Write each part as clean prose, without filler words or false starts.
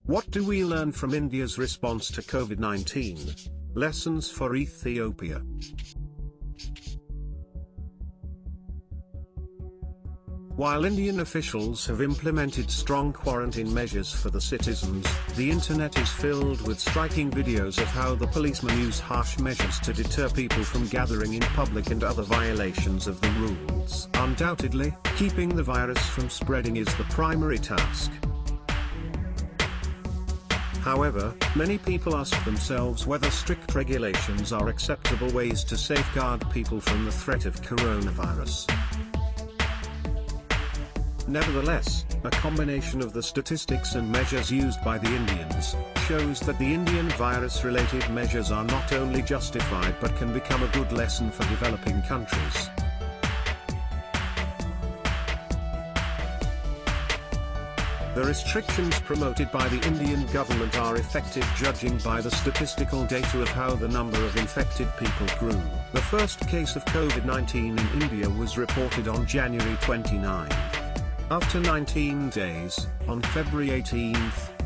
What do we learn from India's response to COVID-19? Lessons for Ethiopia. While Indian officials have implemented strong quarantine measures for the citizens, the internet is filled with striking videos of how the policemen use harsh measures to deter people from gathering in public and other violations of the rules. Undoubtedly, keeping the virus from spreading is the primary task. However, many people ask themselves whether strict regulations are acceptable ways to safeguard people from the threat of coronavirus. Nevertheless, a combination of the statistics and measures used by the Indians shows that the Indian virus-related measures are not only justified but can become a good lesson for developing countries. The restrictions promoted by the Indian government are effective judging by the statistical data of how the number of infected people grew. The first case of COVID-19 in India was reported on January 29. After 19 days, on February 18,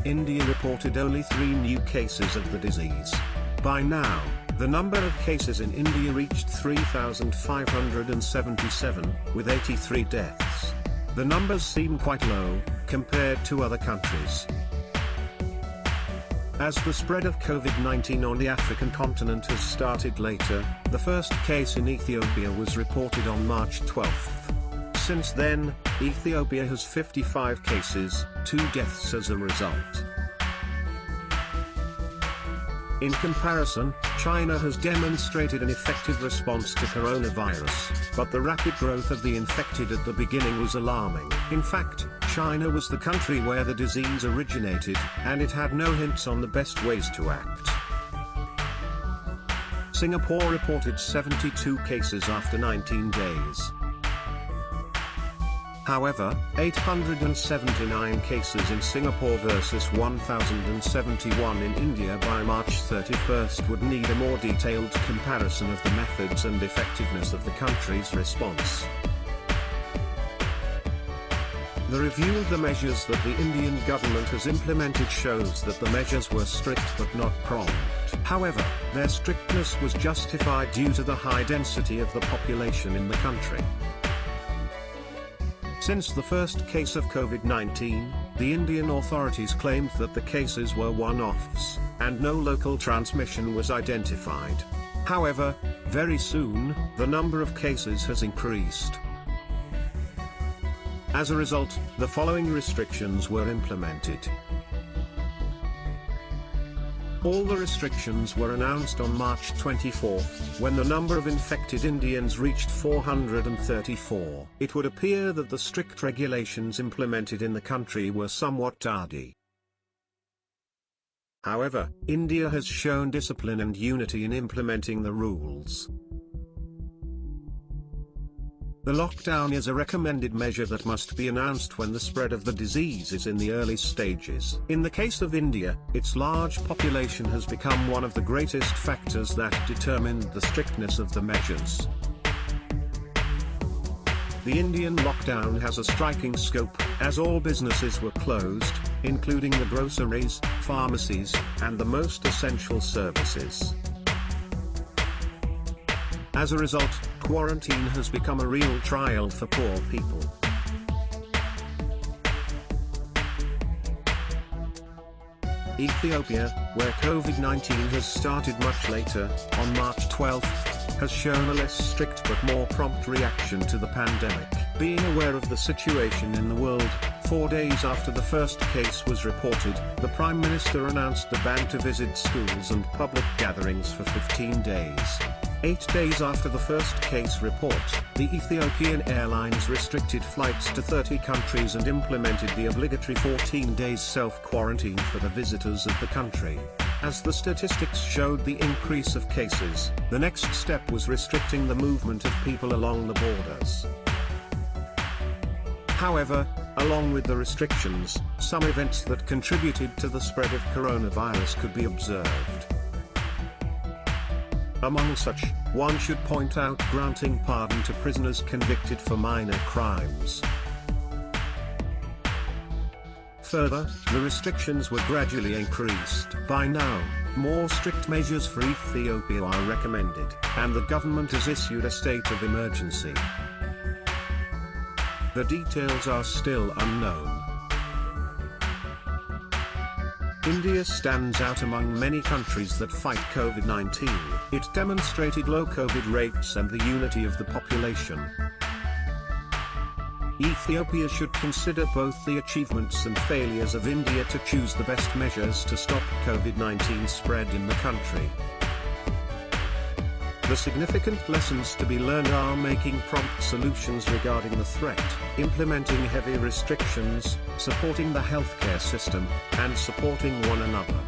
India reported only 3 new cases of the disease. By now, the number of cases in India reached 3,577, with 83 deaths. The numbers seem quite low, compared to other countries. As the spread of COVID-19 on the African continent has started later, the first case in Ethiopia was reported on March 12. Since then, Ethiopia has 55 cases, 2 deaths as a result. In comparison, China has demonstrated an effective response to coronavirus, but the rapid growth of the infected at the beginning was alarming. In fact, China was the country where the disease originated, and it had no hints on the best ways to act. Singapore reported 72 cases after 19 days. However, 879 cases in Singapore versus 1,071 in India by March 31 would need a more detailed comparison of the methods and effectiveness of the country's response. The review of the measures that the Indian government has implemented shows that the measures were strict but not prompt. However, their strictness was justified due to the high density of the population in the country. Since the first case of COVID-19, the Indian authorities claimed that the cases were one-offs, and no local transmission was identified. However, very soon, the number of cases has increased. As a result, the following restrictions were implemented. All the restrictions were announced on March 24, when the number of infected Indians reached 434. It would appear that the strict regulations implemented in the country were somewhat tardy. However, India has shown discipline and unity in implementing the rules. The lockdown is a recommended measure that must be announced when the spread of the disease is in the early stages. In the case of India, its large population has become one of the greatest factors that determined the strictness of the measures. The Indian lockdown has a striking scope, as all businesses were closed, including the groceries, pharmacies, and the most essential services. As a result, quarantine has become a real trial for poor people. Ethiopia, where COVID-19 has started much later, on March 12, has shown a less strict but more prompt reaction to the pandemic. Being aware of the situation in the world, 4 days after the first case was reported, the Prime Minister announced the ban to visit schools and public gatherings for 15 days. 8 days after the first case report, the Ethiopian Airlines restricted flights to 30 countries and implemented the obligatory 14 days self-quarantine for the visitors of the country. As the statistics showed the increase of cases, the next step was restricting the movement of people along the borders. However, along with the restrictions, some events that contributed to the spread of coronavirus could be observed. Among such, one should point out granting pardon to prisoners convicted for minor crimes. Further, the restrictions were gradually increased. By now, more strict measures for Ethiopia are recommended, and the government has issued a state of emergency. The details are still unknown. India stands out among many countries that fight COVID-19. It demonstrated low COVID rates and the unity of the population. Ethiopia should consider both the achievements and failures of India to choose the best measures to stop COVID-19 spread in the country. The significant lessons to be learned are making prompt solutions regarding the threat, implementing heavy restrictions, supporting the healthcare system, and supporting one another.